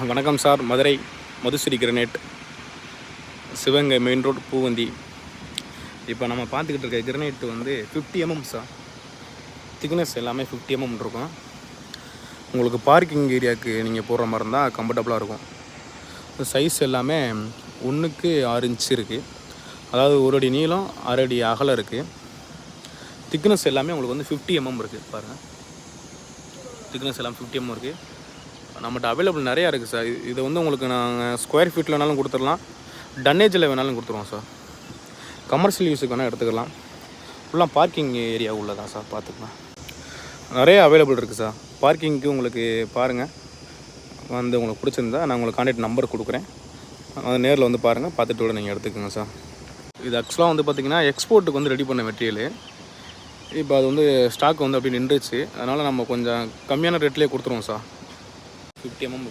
வணக்கம் sir. Madurai Madhushree granite, Sivaganga main road, Poovanthi. இப்போ நம்ம பார்த்துக்கிட்டு இருக்க கிரனைட் வந்து 50 mm சார். திக்னஸ் எல்லாமே 50 mm இருக்கும். உங்களுக்கு பார்க்கிங் ஏரியாவுக்கு நீங்கள் போடுற மாதிரி இருந்தால் கம்ஃபர்டபுளாக இருக்கும். சைஸ் எல்லாமே 1:6 இன்ச் இருக்குது. அதாவது 1 அடி நீளம், 6 அடி அகலம் இருக்குது. திக்னஸ் எல்லாமே உங்களுக்கு வந்து 50 mm இருக்குது. பாருங்கள், திக்னஸ் எல்லாம் 50 mm இருக்குது. நம்மகிட்ட அவைலபிள் நிறையா இருக்குது சார். இதை வந்து உங்களுக்கு நாங்கள் ஸ்கொயர் ஃபீட்டில் வேணாலும் கொடுத்துடலாம், டன்னேஜில் வேணாலும் கொடுத்துருவோம் சார். கமர்ஷியல் யூஸுக்கு வேணால் எடுத்துக்கலாம். ஃபுல்லாக பார்க்கிங் ஏரியா உள்ளதான் சார். பார்த்துக்கலாம், நிறைய அவைலபிள் இருக்குது சார். பார்க்கிங்க்கு உங்களுக்கு பாருங்கள், வந்து உங்களுக்கு பிடிச்சிருந்தா நான் உங்களுக்கு கான்டாக்ட் நம்பர் கொடுக்குறேன். நேரில் வந்து பாருங்கள், பார்த்துட்டு கூட நீங்கள் எடுத்துக்கோங்க சார். இது ஆக்சுவலாக வந்து பார்த்திங்கன்னா எக்ஸ்போர்ட்டுக்கு வந்து ரெடி பண்ண மெட்டீரியல். இப்போ அது வந்து ஸ்டாக் வந்து அப்படி நின்றுச்சு. அதனால் நம்ம கொஞ்சம் கம்மியான ரேட்லேயே கொடுத்துருவோம் சார். 50 mm